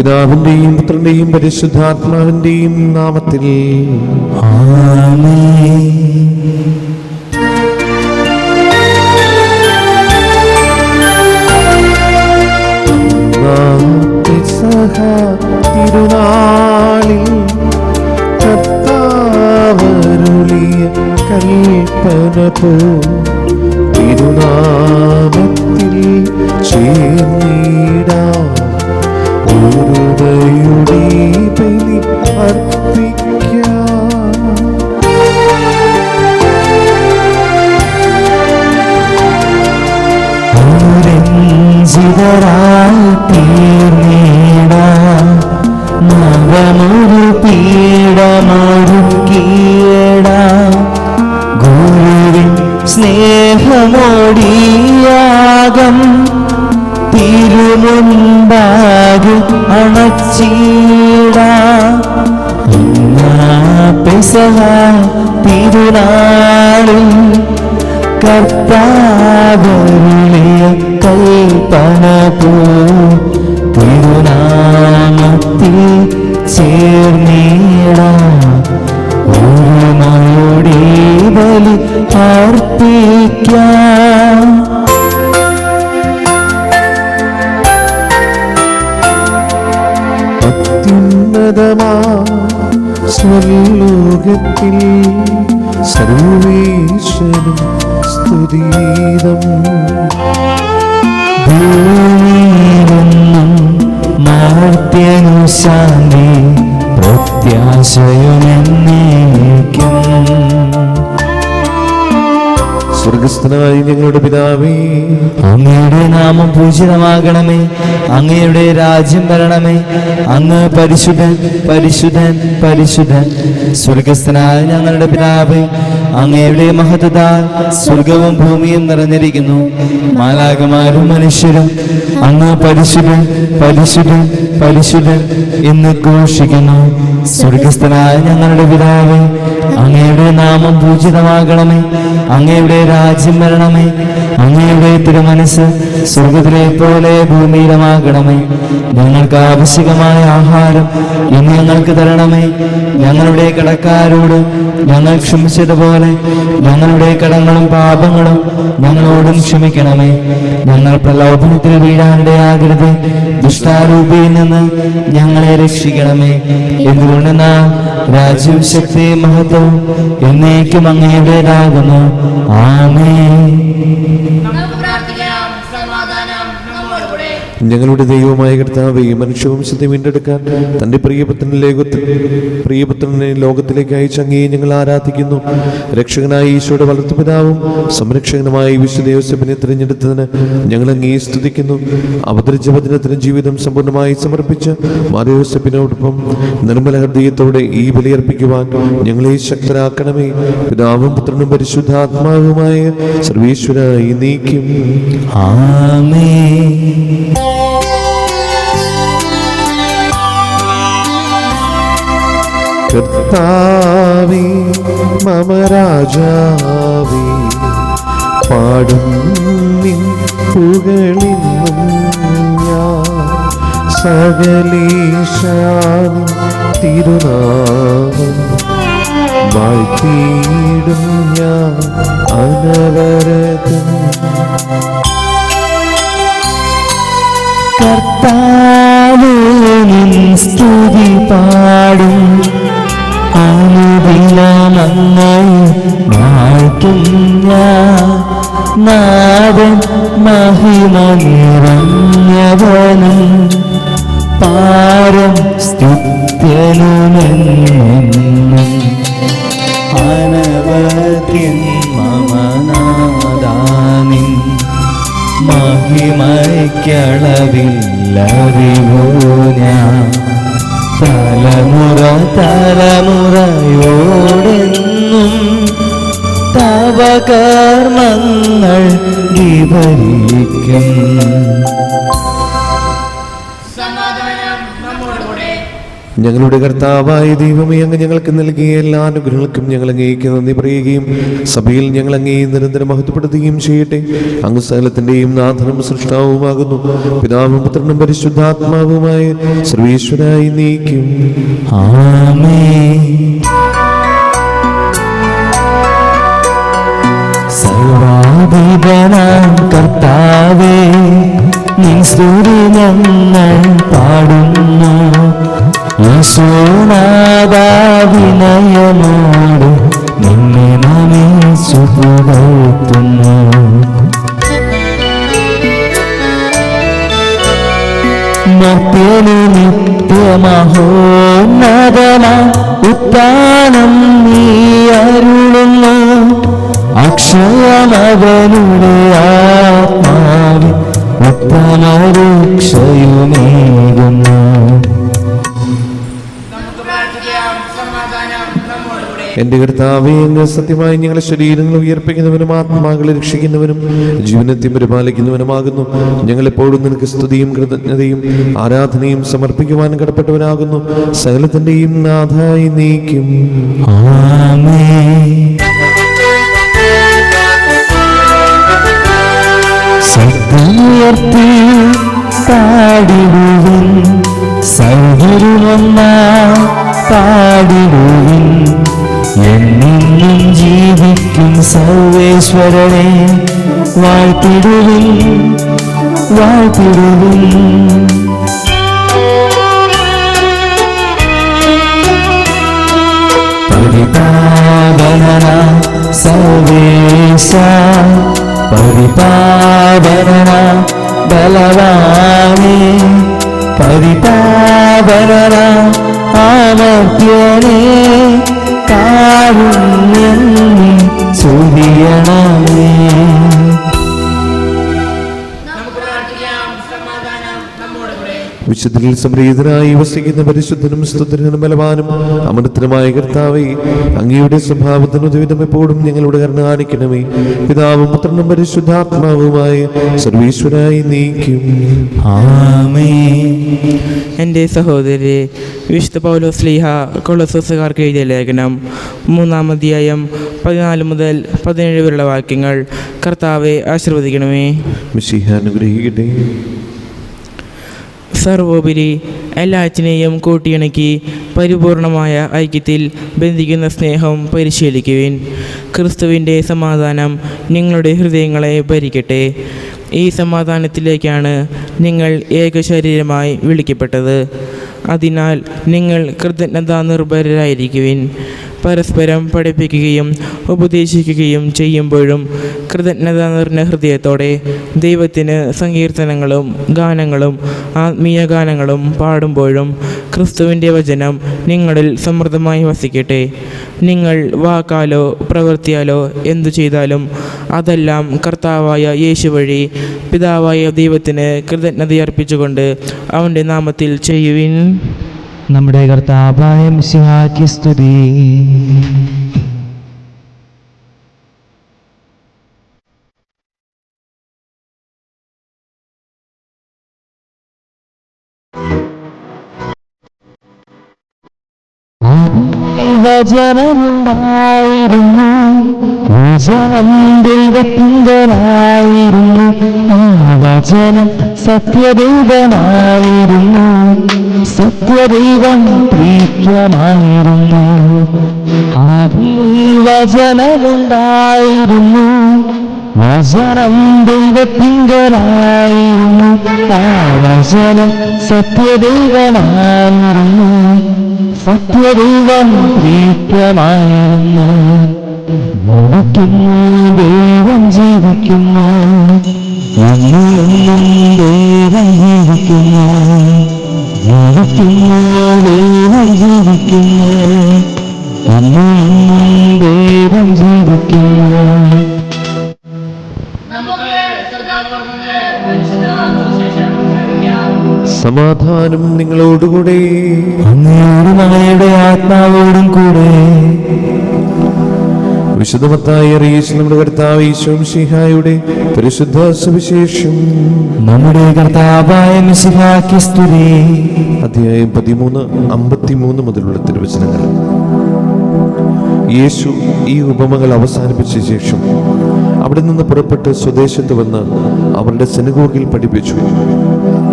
പിതാവിന്റെയും പുത്രന്റെയും പരിശുദ്ധാത്മാവിന്റെയും നാമത്തിൽ ആമേൻ. തിരുനാളിൽ കർത്താവരുളിയ കൽപ്പന പോ തിരുനാമത്തിൽ ചേർന്നിടാം ഒരുവയുടെ ബലി അർപ്പിക്കാം. നവമൊരു പീഠമൊരുക്കിയിടാം ഗുരുവിൻ സ്നേഹമോടിയാകം തിരുമുൻപാകെ അണച്ചിടാം. പെസഹ തിരുനാളിൽ കർത്താവരുളിയ കൽപ്പന പോ തിരുനാമത്തിൽ ചേർന്നിടാം ഒരുമയോടെ ബലി അർപ്പിക്കാം. അത്യുന്നതമാ സ്വർലോകത്തിൽ സർവേശ്വരം സ്തുതിഗീതം. ഭൂമിയിലെന്നും മർത്യനു ശാന്തി പ്രത്യാശയുമെന്നേക്കും. സ്വർഗസ്ഥനായ ഞങ്ങളുടെ പിതാവേ, അങ്ങയുടെ നാമം പൂജിതമാകണമേ. അങ്ങയുടെ രാജ്യം വരണമേ. അങ്ങ് പരിശുദ്ധൻ പരിശുദ്ധൻ പരിശുദ്ധൻ. സ്വർഗസ്ഥനായ ഞങ്ങളുടെ പിതാവേ, അങ്ങയുടെ മഹത്വത്താൽ സ്വർഗവും ഭൂമിയും നിറഞ്ഞിരിക്കുന്നു. മാലാഖമാരും മനുഷ്യരും അങ്ങ് പരിശുദ്ധൻ പരിശുദ്ധൻ പരിശുദ്ധൻ എന്ന് ഘോഷിക്കുന്നു. സ്വർഗസ്ഥനായ ഞങ്ങളുടെ പിതാവേ, അങ്ങയുടെ നാമം പൂജിതമാകണമേ. അങ്ങയുടെ രാജ്യം വരണമേ. അങ്ങയുടെ തിരുമനസ് സ്വർഗത്തിലെ പോലെ ഭൂമിയിലുമാകണമേ. ഞങ്ങൾക്ക് ആവശ്യമായ ആഹാരം ഇന്ന് ഞങ്ങൾക്ക് തരണമേ. ഞങ്ങളുടെ കടക്കാരോട് ഞങ്ങൾ ക്ഷമിച്ചതുപോലെ ഞങ്ങളുടെ കടങ്ങളും പാപങ്ങളും ഞങ്ങളോടും ക്ഷമിക്കണമേ. ഞങ്ങൾ പ്രലോഭനത്തിൽ വീഴാനിടയാകരുത്, ദുഷ്ടാരൂപിയിൽ നിന്ന് ഞങ്ങളെ രക്ഷിക്കണമേ. എന്തുകൊണ്ടെന്നാൽ രാജ്യവും ശക്തിയും മഹത്വവും എന്നേക്കും അങ്ങയുടേതാകുന്നു. ആമേൻ. ഞങ്ങളുടെ ദൈവമായ കർത്താവേ, മനുഷ്യവംശത്തെ വീണ്ടെടുക്കാൻ തന്റെ പ്രിയപുത്രനെ ലോകത്തിലേക്ക് അയച്ച അങ്ങയെ ഞങ്ങൾ ആരാധിക്കുന്നു. രക്ഷകനായ ഈശോയുടെ വളർത്തുപിതാവും സംരക്ഷകനുമായ വിശുദ്ധ യോസേപ്പിനെ തിരഞ്ഞെടുത്തതിന് ഞങ്ങൾ അങ്ങയെ സ്തുതിക്കുന്നു. അവതരിച്ച വചനത്തിന് ജീവിതം സമ്പൂർണ്ണമായി സമർപ്പിച്ച മാർ യോസേപ്പിനോടൊപ്പം നിർമ്മല ഹൃദയത്തോടെ ഈ ബലിയർപ്പിക്കുവാൻ ഞങ്ങളെ ശക്തരാക്കണമേ. പിതാവും പുത്രനും പരിശുദ്ധാത്മാവുമായ സർവേശ്വര എന്നേക്കും ആമേൻ. കർത്താവേ മമ രാജാവേ, പാടും നിൻ പുകഴിന്നും ഞാൻ. സകലേശാനി തിരുനാമം വാഴ്ത്തിയിടും ഞാൻ അനവരതം. കർത്താവേ നിൻ സ്തുതി പാടും അനുദിനമങ്ങയെ വാഴ്ത്തും ഞാൻ. നാദൻ മഹിമ നിറഞ്ഞവനും പാരം സ്തുത്യനുമെന്നും അനവധ്യൻ മമ നാദാനിൻ മഹിമയ്ക്കളവില്ലറിവോ ഞാൻ. തലമുറ തലമുറയോടെന്നും തവ കർമ്മങ്ങൾ വിവരിക്കും. സമാധാനം നമ്മോടുകൂടെ. ഞങ്ങളുടെ കർത്താവായ ദൈവമേ, അങ്ങ് ഞങ്ങൾക്ക് നൽകിയ എല്ലാ അനുഗ്രഹങ്ങൾക്കും ഞങ്ങൾ അങ്ങേക്ക് നന്ദി പറയുകയും സഭയിൽ ഞങ്ങൾ അങ്ങേ നിരന്തരം മഹത്വപ്പെടുത്തുകയും ചെയ്യട്ടെ. അങ്ങ് സകലത്തിന്റെയും നാഥനും സൃഷ്ടാവുമാകുന്നു. പിതാവും പുത്രനും പരിശുദ്ധാത്മാവുമായ സർവേശ്വരായി നീക്കും. ആമേൻ. സർവാധിപനാം കർത്താവേ, നിൻ സ്തുതി ഞങ്ങൾ പാടുന്നു. യേശുനാഥാ, വിനയമോട് നിന്നെ നമിച്ചു പുകഴ്ത്തുന്നു. മർത്യനു നിത്യമഹോന്നതമാ ഉത്ഥാനം നീ അരുളുന്നു. അക്ഷയമവനുടെ ആത്മാവിൽ ഉത്തമരക്ഷയുമേകുന്നു. എന്റെ കർത്താവേ, അങ്ങ് സത്യമായി ഞങ്ങളുടെ ശരീരങ്ങൾ ഉയർപ്പിക്കുന്നവനും ആത്മാക്കളെ രക്ഷിക്കുന്നവനും ജീവനത്തെ പരിപാലിക്കുന്നവനുമാകുന്നു. ഞങ്ങളെപ്പോഴും നിനക്ക് സ്തുതിയും കൃതജ്ഞതയും ആരാധനയും സമർപ്പിക്കുവാൻ കടപ്പെട്ടവനാകുന്നു. സകലത്തിന്റെയും നാഥായി നീക്കും. ആമേൻ. ശബ്ദമുയർത്തി പാടിടുവിൻ, സൗകര്യമൊന്നായി പാടിടുവിൻ. എന്നെന്നും ജീവിക്കും സർവേശ്വരനെ വാഴ്ത്തിടുവിൻ, വാഴ്ത്തിടുവിൻ. പരിപാവന സർവേശ, പരിപാവന ബലവാനേ, പരിപാവന ആമർത്യനേ, കാരുണ്യം നീ ചൊരിയണമേ. വിശുദ്ധരിൽ സംപ്രീതനായി വസിക്കുന്ന പരിശുദ്ധനും സ്തുതനും ബലവാനും അമൃതനുമായ കർത്താവേ, അങ്ങയുടെ സ്വഭാവത്തിന് ഉദവിധം എപ്പോഴും ഞങ്ങളുടെ കരുണ കാണിക്കണമേ. പിതാവും പുത്രനും പരിശുദ്ധാത്മാവുമായ സർവീശ്വരായി നീക്കും. ആമേൻ. എൻ്റെ സഹോദരരെ, വിശുദ്ധ പൗലോസ് ശ്ലീഹ കൊളോസ്യർക്കാർക്ക് എഴുതിയ ലേഖനം 3-ാം അധ്യായം 14 മുതൽ 17 വരെയുള്ള വാക്യങ്ങൾ കർത്താവെ ആശീർവദിക്കണമേ. മിശിഹ അനുഗ്രഹിക്കട്ടെ. സർവോപരി എല്ലാറ്റിനെയും കൂട്ടിയിണക്കി പരിപൂർണമായ ഐക്യത്തിൽ ബന്ധിക്കുന്ന സ്നേഹം പരിശീലിക്കുവിൻ. ക്രിസ്തുവിൻ്റെ സമാധാനം നിങ്ങളുടെ ഹൃദയങ്ങളെ ഭരിക്കട്ടെ. ഈ സമാധാനത്തിലേക്കാണ് നിങ്ങൾ ഏകശരീരമായി വിളിക്കപ്പെട്ടത്. അതിനാൽ നിങ്ങൾ കൃതജ്ഞതാ നിർഭരരായിരിക്കുവിൻ. പരസ്പരം പഠിപ്പിക്കുകയും ഉപദേശിക്കുകയും ചെയ്യുമ്പോഴും കൃതജ്ഞത നിറഞ്ഞ ഹൃദയത്തോടെ ദൈവത്തിന് സങ്കീർത്തനങ്ങളും ഗാനങ്ങളും ആത്മീയ ഗാനങ്ങളും പാടുമ്പോഴും ക്രിസ്തുവിൻ്റെ വചനം നിങ്ങളിൽ സമൃദ്ധമായി വസിക്കട്ടെ. നിങ്ങൾ വാക്കാലോ പ്രവൃത്തിയാലോ എന്തു ചെയ്താലും അതെല്ലാം കർത്താവായ യേശു വഴി പിതാവായ ദൈവത്തിന് കൃതജ്ഞതയർപ്പിച്ചുകൊണ്ട് അവൻ്റെ നാമത്തിൽ ചെയ്യുവിൻ. നമ്മുടെ കർത്താവായ മിശിഹായ്ക്ക് സ്തുതി. വചനമുണ്ടായിരുന്നു, വചനം ദൈവത്തിങ്കലായിരുന്നു, ആ വചനം സത്യദൈവമായിരുന്നു, സത്യദൈവം പ്രീത്യമായിരുന്നു. ആദിയിൽ വചനമുണ്ടായിരുന്നു, വചനം ദൈവത്തിങ്കലായിരുന്നു, ആ വചനം സത്യദൈവമായിരുന്നു, സത്യദൈവം പ്രീത്യമായിരുന്നു. നടക്കുന്നു ദൈവം ജീവിക്കുന്നു, എന്നും ദൈവം ജീവിക്കുന്നു, ജീവിക്കുന്നു ദൈവം ജീവിക്കുന്നു, എന്നും ദൈവം ജീവിക്കുന്നു. സമാധാനം നിങ്ങളോടുകൂടെ. അങ്ങയോടും അങ്ങയുടെ ആത്മാവോടും കൂടെ. വിശുദ്ധ മത്തായി അറിയിച്ച നമ്മുടെ കർത്താവ് ഈശോ മിശിഹായുടെ പരിശുദ്ധ സുവിശേഷം. നമ്മുടെ കർത്താവായ മിശിഹായ്ക്ക് സ്തുതി. അധ്യായം 13, 53 മുതലുള്ള തിരുവചനങ്ങൾ. യേശു ഈ ഉപമകൾ അവസാനിപ്പിച്ച ശേഷം അവിടെ നിന്ന് പുറപ്പെട്ട് സ്വദേശത്ത് വന്ന് അവരുടെ സിനഗോഗിൽ പഠിപ്പിച്ചു.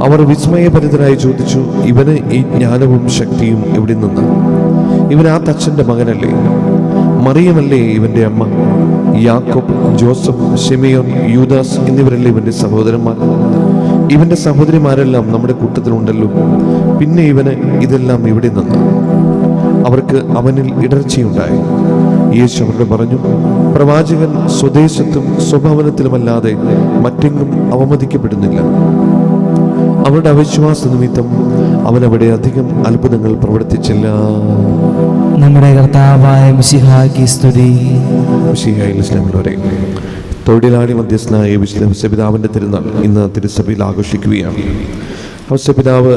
അവർ വിസ്മയഭരിതരായി ചോദിച്ചു, ഇവന് ഈ ജ്ഞാനവും ശക്തിയും എവിടെ നിന്ന്? ഇവൻ ആ തച്ചന്റെ മകനല്ലേ? മറിയമല്ലേ ഇവന്റെ അമ്മ? യാക്കോബ്, ജോസഫ്, ശിമിയോൻ, യൂദാസ് എന്നിവരല്ലേ ഇവന്റെ സഹോദരന്മാർ? ഇവന്റെ സഹോദരിമാരെല്ലാം നമ്മുടെ കൂട്ടത്തിലുണ്ടല്ലോ. പിന്നെ ഇവന് ഇതെല്ലാം എവിടെ നിന്ന്? അവർക്ക് അവനിൽ ഇടർച്ചയുണ്ടായി. യേശു അവരോട് പറഞ്ഞു, പ്രവാചകൻ സ്വദേശത്തും സ്വഭവനത്തിലുമല്ലാതെ മറ്റെങ്ങും അവമതിക്കപ്പെടുന്നില്ല. അവരുടെ അവിശ്വാസ നിമിത്തം അവനവിടെ അധികം അത്ഭുതങ്ങൾ പ്രവർത്തിച്ചില്ല. നമ്മുടെ കർത്താവായ മിശിഹായ്ക്ക് സ്തുതി. മിശിഹായിൽ സ്നേഹമുള്ളവരെ, തൊഴിലാളി മധ്യസ്ഥനായ വിശുദ്ധ ഔസേപിതാവിൻ്റെ തിരുനാൾ ഇന്ന് തിരുസഭയിൽ ആഘോഷിക്കുകയാണ്. ഔസേപിതാവ്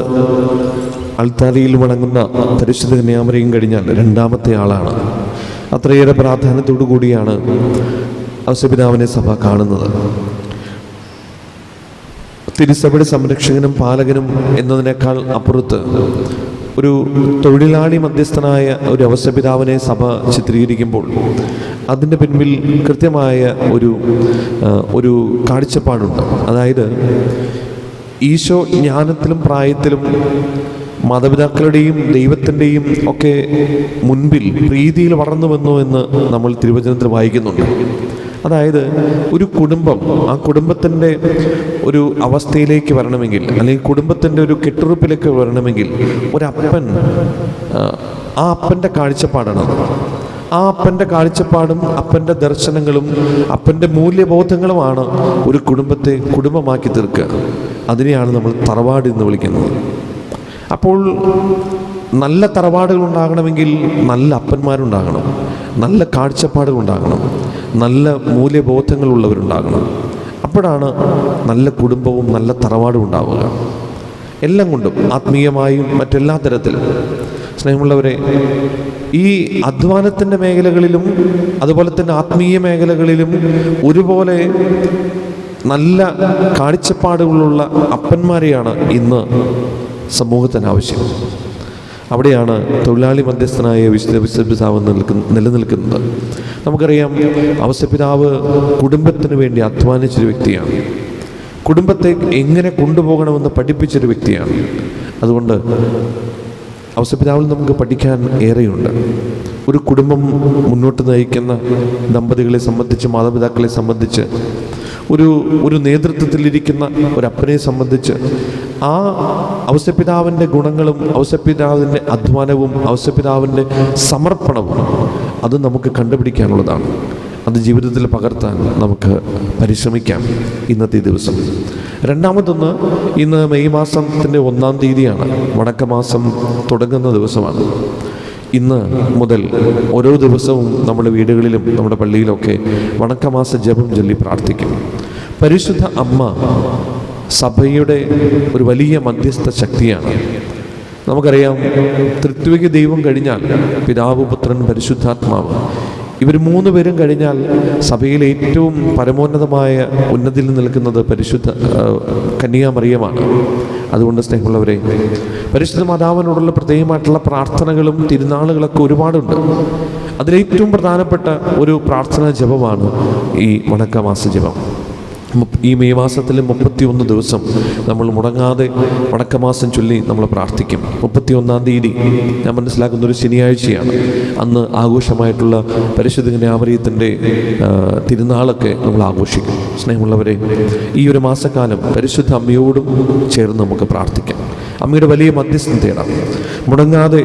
അൾത്താരയിൽ വണങ്ങുന്ന പരിശുദ്ധ കന്യാമറിയം കഴിഞ്ഞാൽ രണ്ടാമത്തെ ആളാണ്. അത്രയേറെ പ്രാധാന്യത്തോടു കൂടിയാണ് ഔസേപിതാവിനെ സഭ കാണുന്നത്. തിരുസഭയുടെ സംരക്ഷകനും പാലകനും എന്നതിനേക്കാൾ അപ്പുറത്ത് ഒരു തൊഴിലാളി മധ്യസ്ഥനായ ഒരു ഔസേപിതാവിനെ സഭ ചിത്രീകരിക്കുമ്പോൾ അതിൻ്റെ പിൻപിൽ കൃത്യമായ ഒരു കാഴ്ചപ്പാടുണ്ട്. അതായത് ഈശോ ജ്ഞാനത്തിലും പ്രായത്തിലും മാതാപിതാക്കളുടെയും ദൈവത്തിൻ്റെയും ഒക്കെ മുൻപിൽ പ്രീതിയിൽ വളർന്നു വന്നു എന്ന് നമ്മൾ തിരുവചനത്തിൽ വായിക്കുന്നുണ്ട്. അതായത് ഒരു കുടുംബം, ആ കുടുംബത്തിൻ്റെ ഒരു അവസ്ഥയിലേക്ക് വരണമെങ്കിൽ, അല്ലെങ്കിൽ കുടുംബത്തിൻ്റെ ഒരു കെട്ടുറപ്പിലേക്ക് വരണമെങ്കിൽ ഒരപ്പൻ, ആ അപ്പൻ്റെ കാഴ്ചപ്പാടാണത്. ആ അപ്പൻ്റെ കാഴ്ചപ്പാടും അപ്പൻ്റെ ദർശനങ്ങളും അപ്പൻ്റെ മൂല്യബോധങ്ങളുമാണ് ഒരു കുടുംബത്തെ കുടുംബമാക്കി തീർക്കുക. അതിനെയാണ് നമ്മൾ തറവാട് എന്ന് വിളിക്കുന്നത്. അപ്പോൾ നല്ല തറവാടുകൾ ഉണ്ടാകണമെങ്കിൽ നല്ല അപ്പന്മാരുണ്ടാകണം, നല്ല കാഴ്ചപ്പാടുകൾ ഉണ്ടാകണം, നല്ല മൂല്യബോധങ്ങളുള്ളവരുണ്ടാകണം. അപ്പോഴാണ് നല്ല കുടുംബവും നല്ല തറവാടും ഉണ്ടാവുക. എല്ലാം കൊണ്ടും, ആത്മീയമായും മറ്റെല്ലാ തരത്തിലും. സ്നേഹമുള്ളവരെ, ഈ അധ്വാനത്തിൻ്റെ മേഖലകളിലും അതുപോലെ തന്നെ ആത്മീയ മേഖലകളിലും ഒരുപോലെ നല്ല കാഴ്ചപ്പാടുകളുള്ള അപ്പന്മാരെയാണ് ഇന്ന് സമൂഹത്തിന് ആവശ്യം. അവിടെയാണ് തൊഴിലാളി മധ്യസ്ഥനായ വിശുദ്ധ ഔസേപിതാവ് നിലനിൽക്കുന്നത്. നമുക്കറിയാം, ഔസേപിതാവ് കുടുംബത്തിന് വേണ്ടി അധ്വാനിച്ചൊരു വ്യക്തിയാണ്. കുടുംബത്തെ എങ്ങനെ കൊണ്ടുപോകണമെന്ന് പഠിപ്പിച്ചൊരു വ്യക്തിയാണ്. അതുകൊണ്ട് ഔസേപിതാവിൽ നമുക്ക് പഠിക്കാൻ ഏറെയുണ്ട്. ഒരു കുടുംബം മുന്നോട്ട് നയിക്കുന്ന ദമ്പതികളെ സംബന്ധിച്ച്, മാതാപിതാക്കളെ സംബന്ധിച്ച്, ഒരു നേതൃത്വത്തിലിരിക്കുന്ന ഒരപ്പനെ സംബന്ധിച്ച് ആ ഔസേപിതാവിൻ്റെ ഗുണങ്ങളും ഔസേപിതാവിൻ്റെ അധ്വാനവും ഔസേപിതാവിൻ്റെ സമർപ്പണവും അത് നമുക്ക് കണ്ടുപിടിക്കാനുള്ളതാണ്. അത് ജീവിതത്തിൽ പകർത്താൻ നമുക്ക് പരിശ്രമിക്കാം ഇന്നത്തെ ദിവസം. രണ്ടാമതൊന്ന്, ഇന്ന് മെയ് മാസത്തിൻ്റെ 1-ാം തീയതിയാണ്. വണക്കമാസം തുടങ്ങുന്ന ദിവസമാണ്. ഇന്ന് മുതൽ ഓരോ ദിവസവും നമ്മുടെ വീടുകളിലും നമ്മുടെ പള്ളിയിലൊക്കെ വണക്കമാസ ജപം ചൊല്ലി പ്രാർത്ഥിക്കും. പരിശുദ്ധ അമ്മ സഭയുടെ ഒരു വലിയ മധ്യസ്ഥ ശക്തിയാണ്. നമുക്കറിയാം, ത്രിത്വിക ദൈവം കഴിഞ്ഞാൽ പിതാവ്, പുത്രൻ, പരിശുദ്ധാത്മാവ്, ഇവർ 3 പേരും കഴിഞ്ഞാൽ സഭയിലെ ഏറ്റവും പരമോന്നതമായ ഉന്നതിയിൽ നിൽക്കുന്നത് പരിശുദ്ധ കന്യാമറിയമാണ്. അതുകൊണ്ട് സ്നേഹമുള്ളവരെ, പരിശുദ്ധ മാതാവിനോടുള്ള പ്രത്യേകമായിട്ടുള്ള പ്രാർത്ഥനകളും തിരുനാളുകളൊക്കെ ഒരുപാടുണ്ട്. അതിലേറ്റവും പ്രധാനപ്പെട്ട ഒരു പ്രാർത്ഥനാ ജപമാണ് ഈ വണക്കമാസ ജപം. ഈ മെയ് മാസത്തിൽ 31 ദിവസം നമ്മൾ മുടങ്ങാതെ വണക്കമാസം ചൊല്ലി നമ്മൾ പ്രാർത്ഥിക്കും. 31-ാം തീയതി ഞാൻ മനസ്സിലാക്കുന്ന ഒരു ശനിയാഴ്ചയാണ്. അന്ന് ആഘോഷമായിട്ടുള്ള പരിശുദ്ധ കന്യാമറിയത്തിൻ്റെ തിരുനാളൊക്കെ നമ്മൾ ആഘോഷിക്കും. സ്നേഹമുള്ളവരെ, ഈ ഒരു മാസക്കാലം പരിശുദ്ധ അമ്മയോടും ചേർന്ന് നമുക്ക് പ്രാർത്ഥിക്കാം. അമ്മയുടെ വലിയ മധ്യസ്ഥം തേടാം. മുടങ്ങാതെ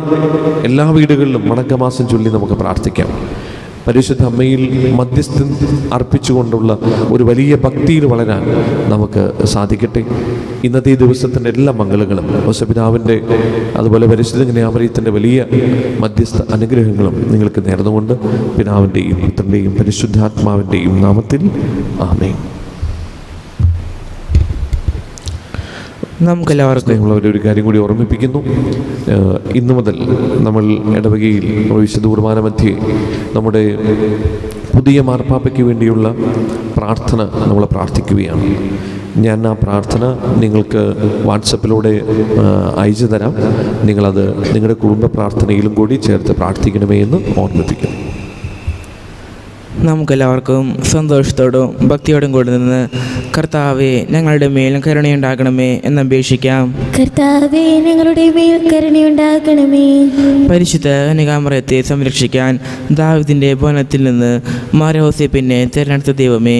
എല്ലാ വീടുകളിലും വണക്കമാസം ചൊല്ലി നമുക്ക് പ്രാർത്ഥിക്കാം. പരിശുദ്ധ അമ്മയിൽ മധ്യസ്ഥം അർപ്പിച്ചുകൊണ്ടുള്ള ഒരു വലിയ ഭക്തിയിൽ വളരാൻ നമുക്ക് സാധിക്കട്ടെ. ഇന്നത്തെ ഈ ദിവസത്തിൻ്റെ എല്ലാ മംഗളങ്ങളും ഔസേപിതാവിൻ്റെ അതുപോലെ പരിശുദ്ധ കന്യാമറിയത്തിൻ്റെ വലിയ മധ്യസ്ഥ അനുഗ്രഹങ്ങളും നിങ്ങൾക്ക് നേർന്നുകൊണ്ട് പിതാവിൻ്റെയും പുത്രൻ്റെയും പരിശുദ്ധാത്മാവിൻ്റെയും നാമത്തിൽ ആമേൻ. നമുക്കെല്ലാവർക്കും ഒരു കാര്യം കൂടി ഓർമ്മിപ്പിക്കുന്നു. ഇന്നു മുതൽ നമ്മൾ ഇടവകയിൽ വിശുദ്ധ കുർബാന മധ്യേ നമ്മുടെ പുതിയ മാർപ്പാപ്പയ്ക്ക് വേണ്ടിയുള്ള പ്രാർത്ഥന നമ്മൾ പ്രാർത്ഥിക്കുകയാണ്. ഞാൻ ആ പ്രാർത്ഥന നിങ്ങൾക്ക് വാട്സപ്പിലൂടെ അയച്ചു തരാം. നിങ്ങളത് നിങ്ങളുടെ കുടുംബ പ്രാർത്ഥനയിലും കൂടി ചേർത്ത് പ്രാർത്ഥിക്കണമേ എന്ന് ഓർമ്മിപ്പിക്കുന്നു. നമുക്കെല്ലാവർക്കും സന്തോഷത്തോടും ഭക്തിയോടും കൂടി നിന്ന് കർത്താവെ ഞങ്ങളുടെ മേൽ കരുണയുണ്ടാകണമേ എന്നപേക്ഷിക്കാം. കർത്താവേ ഞങ്ങളുടെ മേൽ കരുണയുണ്ടാകണമേ. പരിശുദ്ധ കന്യകാമറിയത്തെ സംരക്ഷിക്കാൻ ദാവീദിന്റെ ഭവനത്തിൽ നിന്ന് മാർയോസേപ്പിനെ തിരഞ്ഞെടുത്ത ദൈവമേ,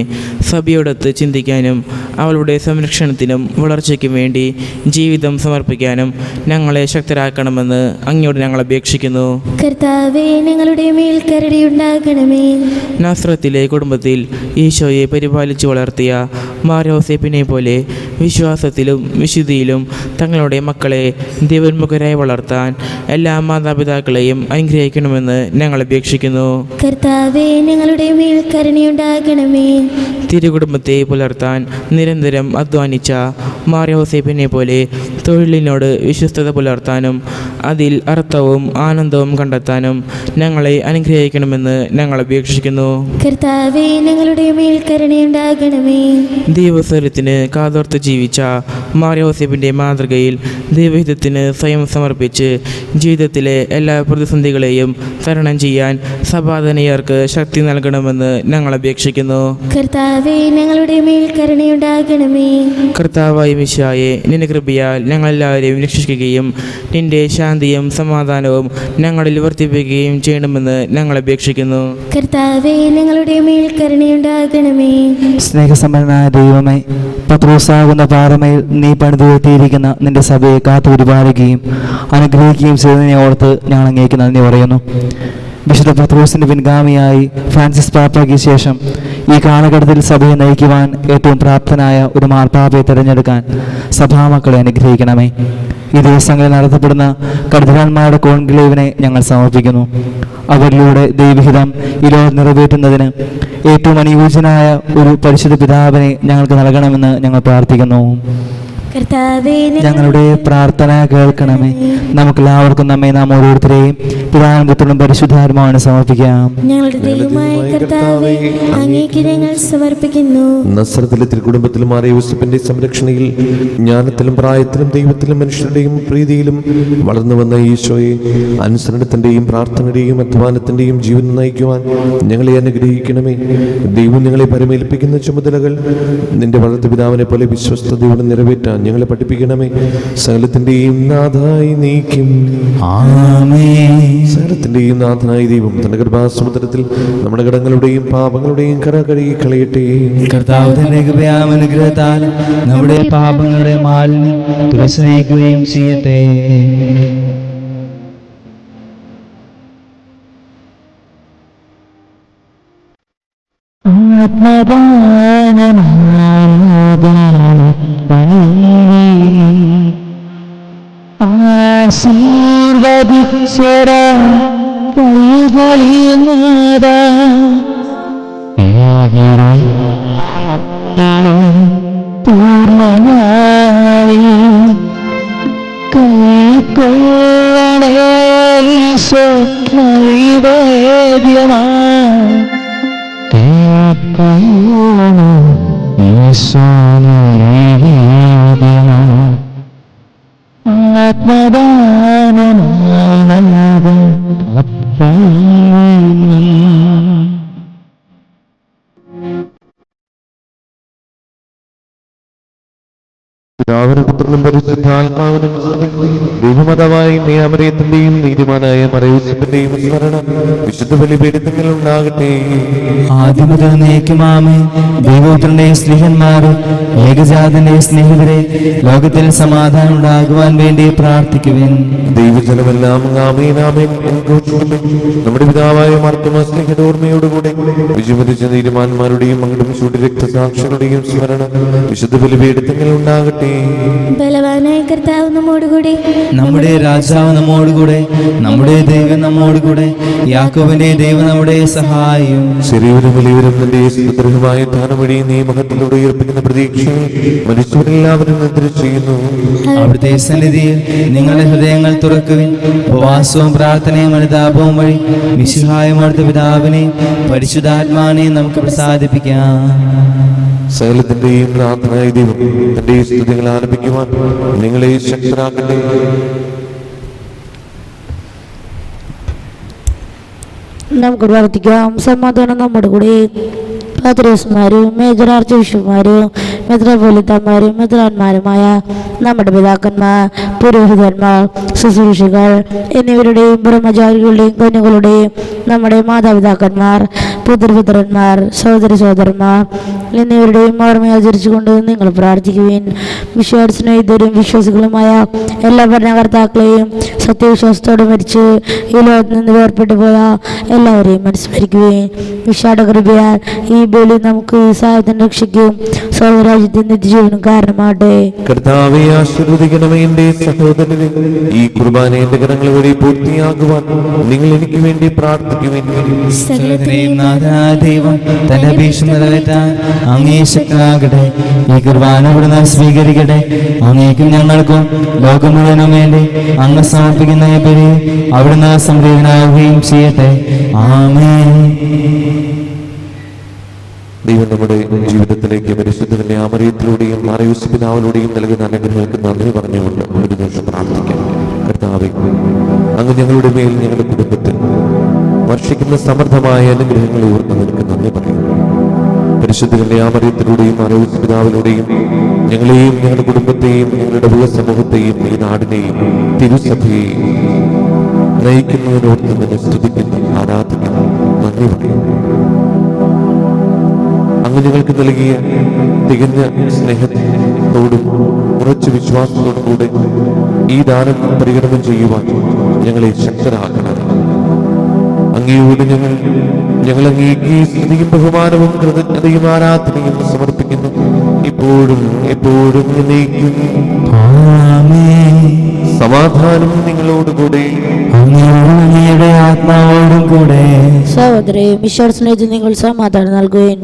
സഭയോടൊത്ത് ചിന്തിക്കാനും അവളുടെ സംരക്ഷണത്തിനും വളർച്ചയ്ക്കും വേണ്ടി ജീവിതം സമർപ്പിക്കാനും ഞങ്ങളെ ശക്തരാക്കണമെന്ന് അങ്ങയോട് ഞങ്ങൾ അപേക്ഷിക്കുന്നു. കർത്താവേ ഞങ്ങളുടെ മേൽ കരുണയുണ്ടാകണമേ. നാസ്രത്തിലെ കുടുംബത്തിൽ ഈശോയെ പരിപാലിച്ചു വളർത്തിയ മാർയോസേപ്പിനെ പോലെ വിശ്വാസത്തിലും വിശുദ്ധിയിലും തങ്ങളുടെ മക്കളെ ദൈവോന്മുഖരായി വളർത്താൻ എല്ലാ മാതാപിതാക്കളെയും അനുഗ്രഹിക്കണമെന്ന് ഞങ്ങൾ അപേക്ഷിക്കുന്നു. കർത്താവേ ഞങ്ങളുടെ മേൽ കരുണയുണ്ടാകണമേ. തിരുകുടുംബത്തെ പുലർത്താൻ നിരന്തരം അധ്വാനിച്ച മാർയോസേപ്പിനെ പോലെ തൊഴിലിനോട് വിശ്വസ്തത പുലർത്താനും അതിൽ അർത്ഥവും ആനന്ദവും കണ്ടെത്താനും ഞങ്ങളെ അനുഗ്രഹിക്കണമെന്ന് ഞങ്ങൾ അപേക്ഷിക്കുന്നു. കർത്താവേ ഞങ്ങളുടെ മേൽ കരുണയുണ്ടാകണമേ. ദൈവസ്വരത്തിന് കാതോർത്ത് ജീവിച്ച മാർയോസേപ്പിൻ്റെ മാതൃകയിൽ ദൈവഹിതത്തിന് സ്വയം സമർപ്പിച്ച് ജീവിതത്തിലെ എല്ലാ പ്രതിസന്ധികളെയും തരണം ചെയ്യാൻ സഭാധനയർക്ക് ശക്തി നൽകണമെന്ന് ഞങ്ങൾ അപേക്ഷിക്കുന്നു. കർത്താവേ ഞങ്ങളുടെ മേൽ കരുണയുണ്ടാകണമേ. കർത്താവായ മിശിഹായെ, നിന്റെ കൃപയാൽ ഞങ്ങളെല്ലാവരെയും രക്ഷിക്കുകയും നിന്റെ ശാന്തിയും സമാധാനവും ഞങ്ങളിൽ വർദ്ധിപ്പിക്കുകയും ചെയ്യണമെന്ന് ഞങ്ങൾ അപേക്ഷിക്കുന്നു. കർത്താവേ ഞങ്ങളുടെ മേൽ കരുണയുണ്ടാകണമേ. സ്നേഹസമ്പന്നനായ ദൈവമേ, പത്രോസാകുന്ന പാറമേൽ നീ പണിതുയർത്തിയിരിക്കുന്ന നിന്റെ സഭയെ കാത്തു പരിപാലിക്കുകയും അനുഗ്രഹിക്കുകയും ചെയ്തതിനെ ഓർത്ത് ഞങ്ങൾ അങ്ങേക്ക് നന്ദി പറയുന്നു. വിശുദ്ധ പത്രോസിന്റെ പിൻഗാമിയായി ഫ്രാൻസിസ് പാപ്പയ്ക്ക് ശേഷം ഈ കാലഘട്ടത്തിൽ സഭയെ നയിക്കുവാൻ ഏറ്റവും പ്രാപ്തനായ ഒരു മാർപ്പാപ്പയെ തിരഞ്ഞെടുക്കാൻ സഭാമക്കളെ അനുഗ്രഹിക്കണമേ. ഈ ദിവസങ്ങളിൽ നടത്തപ്പെടുന്ന കർദിനാൾമാരുടെ കോൺക്ലേവിനെ ഞങ്ങൾ സമർപ്പിക്കുന്നു. അവരിലൂടെ ദൈവഹിതം ഈ ലോകം നിറവേറ്റുന്നതിന് ഏറ്റവും അനുയോജ്യനായ ഒരു പരിശുദ്ധ പിതാവിനെ ഞങ്ങൾക്ക് നൽകണമെന്ന് ഞങ്ങൾ പ്രാർത്ഥിക്കുന്നു. കർത്താവേ ഞങ്ങളുടെ പ്രാർത്ഥന കേൾക്കണമേ. നമുക്കെല്ലാവർക്കും നമ്മെ നാം ഓരോരുത്തരെയും പിതാവിനും പുത്രനും പരിശുദ്ധാത്മാവിന് സമർപ്പിക്കാം. ഞങ്ങളുടെ ദൈവമായ കർത്താവേ അങ്ങേക്ക് ഞങ്ങൾ സമർപ്പിക്കുന്നു. നസ്രത്തിലെ തിരുകുടുംബത്തിലും മാർയോസേപ്പിന്റെ സംരക്ഷണയിൽ ജ്ഞാനത്തിലും പ്രായത്തിലും ദൈവത്തിലും മനുഷ്യരുടെയും പ്രീതിയിലും വളർന്നു വന്ന ഈശോയെ, അനുസരണത്തിന്റെയും പ്രാർത്ഥനയുടെയും അധ്വാനത്തിന്റെയും ജീവിതം നയിക്കുവാൻ ഞങ്ങളെ അനുഗ്രഹിക്കണമേ. ദൈവം ഞങ്ങളെ പരമേൽപ്പിക്കുന്ന ചുമതലകൾ നിന്റെ വളർത്തു പിതാവിനെ പോലെ വിശ്വസ്തയോടെ നിറവേറ്റാൻ ഞങ്ങളെ പഠിപ്പിക്കണമേ. സകലത്തിന്റെയും നാഥായി നീക്കും. സകലത്തിന്റെയും നാഥനായ ദൈവം തന്റെ കൃപാസമുദ്രത്തിൽ നമ്മുടെ കടങ്ങളുടെയും പാപങ്ങളുടെയും കര കഴുകി കളയട്ടെ. കർത്താവിന്റെ കൃപയാനുഗ്രഹത്താൽ നമ്മുടെ പാപങ്ങളുടെ മാലിന്യം തുളസിക്കുകയും ചെയ്യട്ടെ. ആശീർവദിച്ചര പൂർണ്ണമായി കൈക്കൊള്ളണേശോ നൈവേദ്യമാ പിതാവിനും പുത്രനും പരിശുദ്ധാത്മാവിനും ദൈവമതമായ നിയമരയത്തിന്റെയും നീതിമാനായ മറിയൂസേപ്പിന്റെയും സ്മരണ വിശുദ്ധ ബലിപീഠത്തിൽ ഉണ്ടാകട്ടെ. ആദ്യം മുതൽ നീക്കുമാമേ. ദൈവപുത്രന്റെ സ്നേഹന്മാരും ഏകജാതന്റെ സ്നേഹിതരെ, ലോകത്തിൽ സമാധാനം ഉണ്ടാകുവാൻ വേണ്ടി പ്രാർത്ഥിക്കുവിൻ. ദൈവജനമെല്ലാം ആമേൻ ആമേൻ എന്നുഘോഷിക്കട്ടെ. നമ്മുടെ പിതാവായ മാർത്തോമാ സ്നേഹയുടെ ഓർമ്മയോടുകൂടെ വിജയമതിച്ച നീതിമാന്മാരുടെയും മകളും ചൂടി രക്തസാക്ഷികളുടെയും സ്മരണ വിശുദ്ധ ബലിപീഠത്തിൽ ഉണ്ടാകട്ടെ. ബലവാനായ കർത്താവ് നമ്മോടുകൂടെ, നമ്മുടെ രാജാവ് നമ്മോടുകൂടെ, നമ്മുടെ ദൈവം നമ്മോടുകൂടെ, യാക്കോബിന്റെ ദൈവം നമ്മുടെ സഹായം. ശരീരം വലിയവരും തന്റെ സുദൃഢമായ ദാനം വഴി നീ മഹത്തിലൂടെ ഉയർപ്പിക്കുന്ന പ്രതീക്ഷയിൽ മനുഷ്യരെല്ലാവരും നിദ്ര ചെയ്യുന്നു. അവിടുത്തെ സന്നിധിയിൽ നിങ്ങളുടെ ഹൃദയങ്ങൾ തുറക്കുവിൻ. ഉപവാസവും പ്രാർത്ഥനയും അനുതാപവും വഴി മിശിഹായും അടുത്ത പിതാവിനെയും പരിശുദ്ധാത്മാവിനെയും നമുക്ക് പ്രസാദിപ്പിക്കാം. സകലത്തിന്റെയും പ്രാർത്ഥനായ ദൈവം തന്റെ സ്തുതികൾ ആലപിക്കുവാൻ നിങ്ങളെ ശക്തരാക്കട്ടെ. നമുക്ക് പ്രാർത്ഥിക്കാം. സമാധാനം നമ്മുടെ കൂടെ. പത്രോസ്മാരും മേജർ ആർച്ച് ബിഷപ്പുമാരും മെത്രാപ്പൊലീത്തമാരും മെത്രാന്മാരുമായ നമ്മുടെ പിതാക്കന്മാർ, പുരോഹിതന്മാർ, ശുശ്രൂഷികൾ എന്നിവരുടെയും ബ്രഹ്മചാരികളുടെയും കന്യകളുടെയും നമ്മുടെ മാതാപിതാക്കന്മാർ, പുത്രപുത്രന്മാർ, സഹോദരന്മാർ എന്നിവരുടെയും ഓർമ്മയാചരിച്ചുകൊണ്ട് നിങ്ങൾ പ്രാർത്ഥിക്കുവിൻ. വിശ്വാസസ്നേഹിതരും വിശ്വാസികളുമായ എല്ലാ ഭരണകർത്താക്കളെയും സത്യവിശ്വാസത്തോടെ മരിച്ച് ഈ ലോകത്ത് നിന്ന് വേർപെട്ടു പോയ എല്ലാവരെയും അനുസ്മരിക്കുവിൻ. വിശാലകൃപയാൽ ഈ ബലി നമുക്ക് ഈ സഹായത്തിന് രക്ഷയ്ക്കും സ്വർഗരാജ്യത്തിന് നിത്യജീവനും കാരണമാട്ടെ. കർത്താവെ ആശീർവദിക്കണമേ. എന്റെ സഹോദരനെ, ഈ കുർബാന എന്റെ കരങ്ങൾ വഴി പൂർത്തിയാകുവാൻ നിങ്ങൾ എനിക്ക് വേണ്ടി പ്രാർത്ഥിക്കുവിൻ. സകലത്തിനെയും നാഥനായ ദൈവം തന്റെ ഭീഷണി നിറവേറ്റാൻ അങ്ങേ ശക്തനാകട്ടെ. ഈ കുർബാന ഇവിടുന്ന് സ്വീകരിക്കട്ടെ. അങ്ങേക്കും ഞങ്ങൾക്കും ലോകം മുഴുവനും വേണ്ടി അങ്ങ് സമർപ്പിക്കുന്ന ഈ ബലി അവിടുന്ന് സംപ്രീതനാവുകയും ചെയ്യട്ടെ. ആമേൻ. ദൈവം നമ്മുടെ ജീവിതത്തിലേക്ക് പരിശുദ്ധന്റെ ആമറിയത്തിലൂടെയും മാറിയൂസ് പിതാവിലൂടെയും നൽകുന്ന അനുഗ്രഹങ്ങൾക്ക് നന്ദി പറഞ്ഞുകൊണ്ട് ഒരു ദിവസം പ്രാർത്ഥിക്കാം. കർത്താവേ, അങ്ങ് ഞങ്ങളുടെ മേൽ ഞങ്ങളുടെ കുടുംബത്തിൽ വർഷിക്കുന്ന സമൃദ്ധമായ അനുഗ്രഹങ്ങൾ ഓർത്ത് നിനക്ക് നന്ദി പറയുന്നു. പരിശുദ്ധന്റെ ആമറിയത്തിലൂടെയും മാറിയൂസ് പിതാവിലൂടെയും ഞങ്ങളെയും ഞങ്ങളുടെ കുടുംബത്തെയും ഞങ്ങളുടെ സമൂഹത്തെയും ഈ നാടിനെയും തിരുസഭയെയും നയിക്കുന്നതിനോർത്ത് നിന്നെ സ്തുതിക്കുന്നു, ആരാധിക്കുന്നു, നന്ദി പറയുന്നു. അങ്ങ് ഞങ്ങൾക്ക് നൽകിയ തികഞ്ഞ സ്നേഹത്തോടും ഉറച്ച വിശ്വാസത്തോടും കൂടെ ഈ ദാനം പരിഗണന ചെയ്യുവാൻ ഞങ്ങളെ ശക്തരാക്കണം. അങ്ങയോട് ഞങ്ങൾ അങ്ങേക്ക് സ്തുതിയും ബഹുമാനവും കൃതജ്ഞതയും ആരാധനയും സമർപ്പിക്കുന്നു, ഇപ്പോഴും എപ്പോഴും എന്നേക്കും. സമാധാനം നിങ്ങളോടുകൂടെ, അങ്ങയുടെ ആത്മാവോടും കൂടെ. സഹോദരേ, വിശ്വാസസ്നേഹിതന് നിങ്ങൾ സമാധാനം നൽകുവിൻ.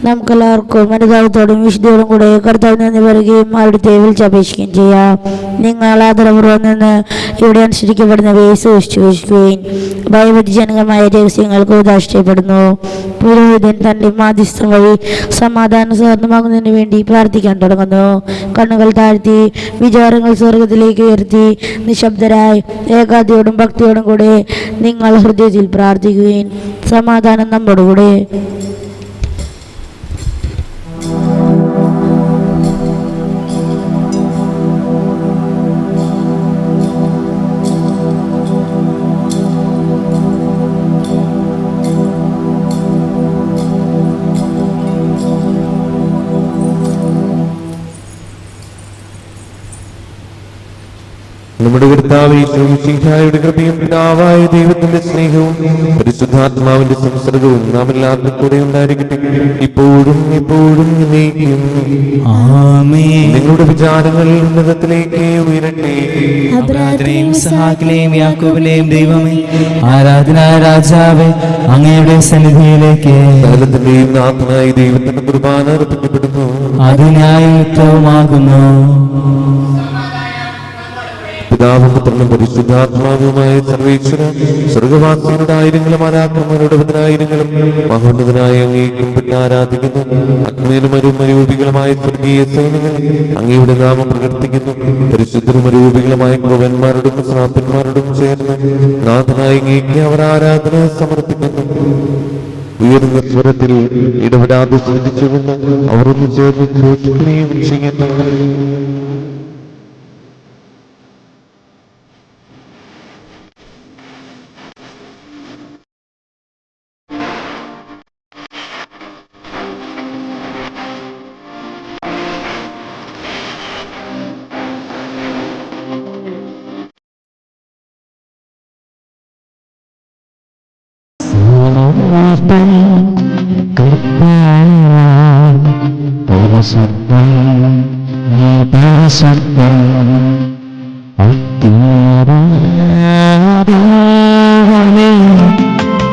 നമുക്കെല്ലാവർക്കും അനുതാപത്തോടും വിശുദ്ധിയോടും കൂടെ കർത്താവ് നന്ദി പറയുകയും അവിടുത്തെ വിളിച്ചപേക്ഷിക്കുകയും ചെയ്യാം. നിങ്ങൾ ആദരപൂർവ്വം നിന്ന് ഇവിടെ അനുസരിക്കപ്പെടുന്നവയെ സൂക്ഷിച്ചു വഹിക്കുകയും ഭയഭക്തിജനകമായ രഹസ്യങ്ങൾക്ക് ഉദാശിക്കപ്പെടുന്നു. പുരോഹിതൻ തന്റെ മാധ്യസ്ഥം വഴി സമാധാനം സാധ്യമാകുന്നതിന് വേണ്ടി പ്രാർത്ഥിക്കാൻ തുടങ്ങുന്നു. കണ്ണുകൾ താഴ്ത്തി വിചാരങ്ങൾ സ്വർഗത്തിലേക്ക് ഉയർത്തി നിശബ്ദരായി ഏകാഗ്രതയോടും ഭക്തിയോടും കൂടെ നിങ്ങൾ ഹൃദയത്തിൽ പ്രാർത്ഥിക്കുകയും സമാധാനം നമ്മുടെ കൂടെ. നമ്മുടെ കർത്താവേ യേശുമിശിഹായുടെ കൃപയും പിതാവായ ദൈവത്തിന്റെ സ്നേഹവും പരിശുദ്ധാത്മാവിന്റെ സംസർഗവും നാം എല്ലാവർക്കും കൂടെ ഉണ്ടായിരിക്കട്ടെ, ഇപ്പോഴും എപ്പോഴും എന്നേക്കും. ആമേൻ. നിങ്ങളുടെ വിചാരങ്ങൾ ഉന്നതത്തിലേക്ക് ഉയരട്ടെ. അബ്രാഹാമിനെയും ഇസ്ഹാക്കിനെയും യാക്കോബിനെയും ദൈവമേ, ആരാധനായ രാജാവേ, അങ്ങയുടെ സന്നിധിയിലേക്ക് സകലത്തിന്റെയും നാഥനായ ദൈവത്തിന്റെ കുർബാന അർപ്പിക്കപ്പെടുന്നു. അത് ന്യായയുക്തവുമാകുന്നു. പിതാവും പുത്രനും പരിശുദ്ധാത്മാവുമായ സർവേശ്വര, സ്വർഗവാസികളുടെ ആയിരങ്ങളും ആരാധനമാരുടെ പതിനായിരങ്ങളും മഹോന്നതനായ അങ്ങേക്കും പെട്ട് ആരാധിക്കുന്നു. അഗ്നിയിലും അരൂപികളുമായ സ്വർഗീയ സൈന്യങ്ങൾ അങ്ങയുടെ നാമം പ്രകീർത്തിക്കുന്നു. പരിശുദ്ധരും അരൂപികളുമായ ക്രൂവന്മാരോടും ശ്രാപ്പന്മാരോടും ചേർന്ന് നാഥനായ അങ്ങേക്ക് അവർ ആരാധന സമർപ്പിക്കുന്നു. ഉയർന്ന സ്വരത്തിൽ ഇടപെടാതെ ശ്രദ്ധിച്ചുകൊണ്ട് അവർ ഒന്ന് ചേർന്ന് ഘോഷിക്കുകയും ചെയ്യുന്നു.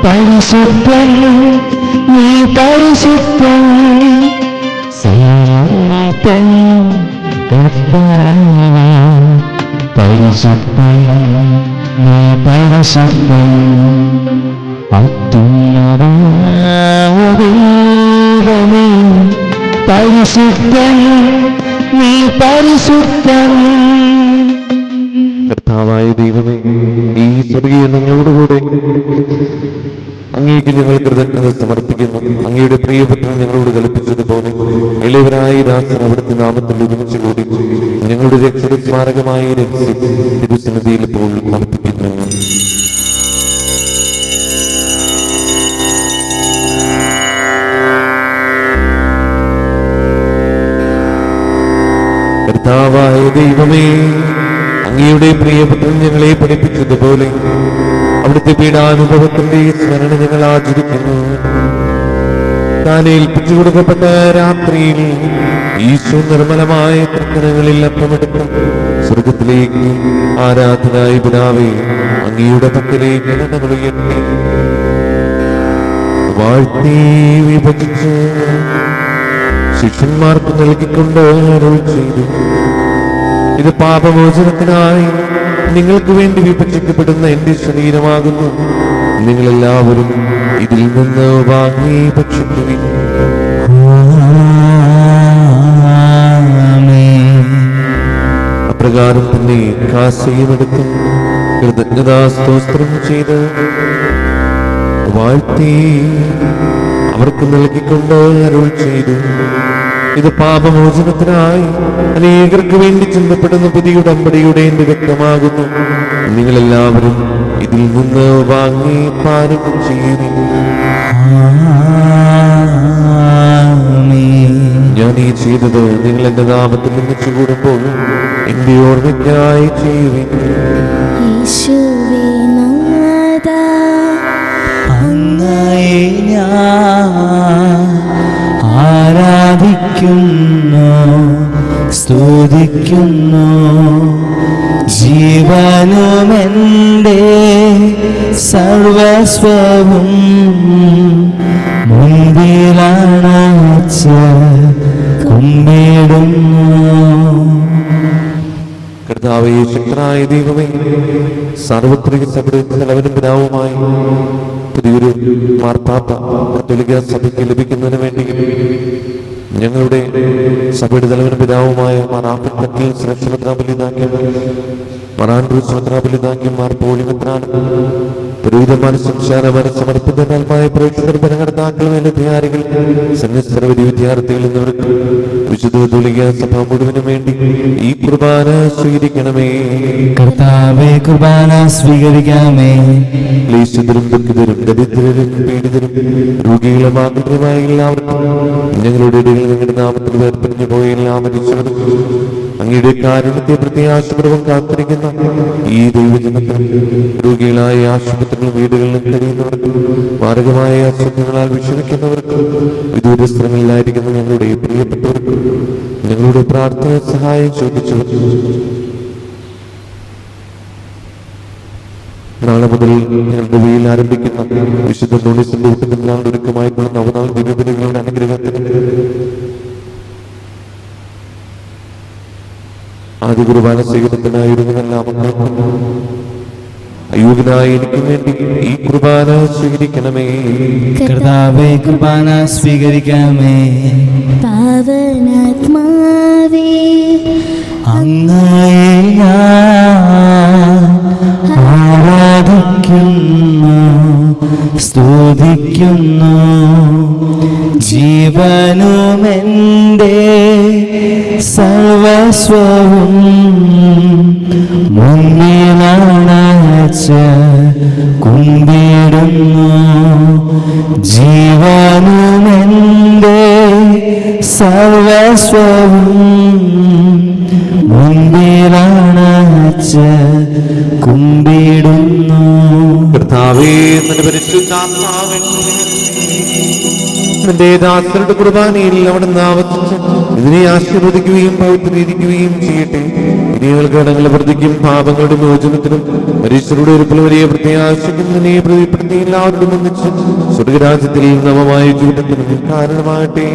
പരിശുദ്ധൻ നീ പരിശുദ്ധൻ സനാതൻ കർത്താവേ പരിശുദ്ധൻ നീ പരിശുദ്ധൻ അത്യുന്നതമേ പരിശുദ്ധൻ നീ പരിശുദ്ധൻ. കർത്താവായ ദൈവമേ, ഈ സ്വർഗീയ ഞങ്ങളോടുകൂടെ അങ്ങേക്ക് ഞങ്ങൾ കൃതജ്ഞത സമർപ്പിക്കുന്നു. അങ്ങയുടെ പ്രിയപുത്രൻ ഞങ്ങളോട് കൽപ്പിച്ചതുപോലെ ഇളയവരായ ദാസൻ അവിടുത്തെ നാമത്തിൽ ഒരുമിച്ച് കൂടി ഞങ്ങളുടെ രക്ഷയുടെ സ്മാരകമായ തിരുസന്നിധിയിൽ ഇപ്പോൾ അർപ്പിക്കുന്നു. കർത്താവായ ദൈവമേ, അങ്ങയുടെ പ്രിയപുത്രൻ ഞങ്ങളെ പഠിപ്പിച്ചതുപോലെ അവിടുത്തെ പീഡാനുഭവത്തിന്റെ സ്മരണ ഞങ്ങൾ ആചരിക്കുന്നു. താൻ ഏൽപ്പിച്ചു കൊടുക്കപ്പെട്ട രാത്രിയിൽ ഈശോ നിർമ്മലമായ തൃക്കരങ്ങളിൽ അപ്പമെടുത്ത് സ്വർഗത്തിലേക്ക് ആരാധനായ പിതാവേ അങ്ങയുടെ പക്കലേക്ക് ഞങ്ങൾ ഉയർത്തി വാഴ്ത്തി വിഭജിച്ച് ശിഷ്യന്മാർക്ക് നൽകിക്കൊണ്ട് അരുൾ ചെയ്തു, ഇത് പാപമോചനത്തിനായി നിങ്ങൾക്ക് വേണ്ടി വിഭജിക്കപ്പെടുന്ന എന്റെ ശരീരമാകുന്നു. നിങ്ങളെല്ലാവരും ഇതിൽ നിന്ന് വാങ്ങി ഭക്ഷിക്കുവിൻ. അപ്രകാരം തന്നെ കാസയുമെടുത്ത് കൃതജ്ഞതാസ്തോത്രം ചെയ്ത് വാഴ്ത്തി അവർക്ക് നൽകിക്കൊണ്ട് അരുൾ ചെയ്തു, ഇത് പാപമോചനത്തിനായി അനേകർക്ക് വേണ്ടി ചിന്തപ്പെടുന്ന പുതിയ ഉടമ്പടിയുടെ എന്റെ രക്തമാകുന്നു. നിങ്ങളെല്ലാവരും ഇതിൽ നിന്ന് വാങ്ങി പാനം ചെയ്യുവിൻ. ഞാൻ ഈ ചെയ്തത് നിങ്ങൾ എന്റെ നാമത്തിൽ ഒന്നിച്ചു കൂടുമ്പോൾ എന്റെ ഓർമ്മയ്ക്കായി ചെയ്യുവിൻ. യേശുവേ നാഥാ, അങ്ങയെ ഞാൻ ആരാധിക്കുന്നു, സ്തുതിക്കുന്നു. ജീവനുമെൻ്റെ സർവസ്വവും മുൻപിലാണച്ച് കുമ്പിടുന്നു. കർത്താവേ, ശക്തനായ ദൈവമേ, സാർവത്രിക സഭയുടെ തലവനും പിതാവുമായി പുതിയൊരു മാർപ്പാപ്പ കത്തോലിക്ക സഭയ്ക്ക് ലഭിക്കുന്നതിന് വേണ്ടി ഞങ്ങളുടെ സഭയുടെ തലവനും പിതാവുമായ മാറാപ്പറ്റത്തിൽ ശ്രേഷ്ഠമെത്രാപൊലീത്താക്യം മറാൻഡ്രൂസ് മെത്രാപൊലീത്താക്യം മാർ പോളിമെത്രാനും പുരോഹിതന്മാരും സംശാനമാരും സമർപ്പിതമായ പ്രേക്ഷകർ ഭരണകർത്താക്കളും അധികാരികൾ സന്യസ്തരവധി വിദ്യാർത്ഥികൾ എന്നിവർക്ക് വിശുദ്ധ കത്തോലിക്ക സഭ മുഴുവനും വേണ്ടി ഈ കുർബാന സ്വീകരിക്കണമേ. കർത്താവേ, കുർബാന സ്വീകരിക്കാമേ. ക്ലേശിതരും ദുഃഖിതരും ദരിദ്രരും പീഡിതരും രോഗികളും ആകുലരുമായ എല്ലാവർക്കും ഞങ്ങളുടെ ഇടയിൽ നിങ്ങളുടെ നാമത്തിൽ വേർപിരിഞ്ഞു പോയ എല്ലാ മനുഷ്യരും അങ്ങയുടെ കാരുണ്യത്തെ പ്രത്യാശപൂർവ്വം കാത്തിരിക്കുന്ന ഈ ദൈവജനത്തിൽ രോഗികളായ ആശുപത്രികളും വീടുകളിലും കഴിയുന്നവർക്കും മാരകമായ അസുഖങ്ങളാൽ വിഷമിക്കുന്നവർക്കും വിദൂര സ്ഥലങ്ങളിലായിരിക്കുന്ന ഞങ്ങളുടെ പ്രിയപ്പെട്ടവർക്കും ഞങ്ങളുടെ പ്രാർത്ഥന സഹായം ചോദിച്ചു. നാളെ മുതൽ ഞങ്ങളുടെ വീട്ടിൽ ആരംഭിക്കുന്ന വിശുദ്ധ നോണീസിന്റെ ഊട്ടുന്നാൾ ഒരുക്കമായിട്ടുള്ള നവനാൾ ദിവ്യബലികളുടെ അനുഗ്രഹത്തിന് ആദ്യ കുർബാന സ്വീകരണത്തിനായിരുന്നു എല്ലാ മക്കൾക്കും അയോഗ്യനായ എനിക്ക് വേണ്ടി ഈ കുർബാന സ്വീകരിക്കണമേ. കർത്താവേ, കുർബാന സ്വീകരിക്കാമേ. പാവനാത്മാവേ അങ്ങയെ ഞാൻ ആരാധിക്കുന്നു, സ്തുതിക്കുന്നു. ജീവനുമെൻ്റെ സർവസ്വവും മുന്നിലാണച്ച് കുമ്പിടുന്നു. ജീവനുമെൻ്റെ സർവസ്വവും മുൻപിലാണച്ച് കുമ്പിടുന്നു. കർത്താവേ, നിന്റെ പരിശുദ്ധാത്മാവേ നിന്റെ ദാസരുടെ കുർബാനയിൽ അവിടുന്ന് ആവർത്തിച്ച് ഇതിനെ ആശീർവദിക്കുകയും പവിത്രീകരിക്കുകയും ചെയ്യട്ടെ. ഇനിയുള്ള ഘടകങ്ങളുടെ പ്രതിക്കും പാപങ്ങളുടെ മോചനത്തിനും മനുഷ്യരുടെ ഒരു വലിയ പ്രത്യാശിക്കുന്നതിനെ പ്രതിപ്പെടുത്തി എല്ലാവരോടും ഒന്നിച്ച് സ്വർഗരാജ്യത്തിൽ നവമായ ജീവിതത്തിനും കാരണമാകട്ടെ.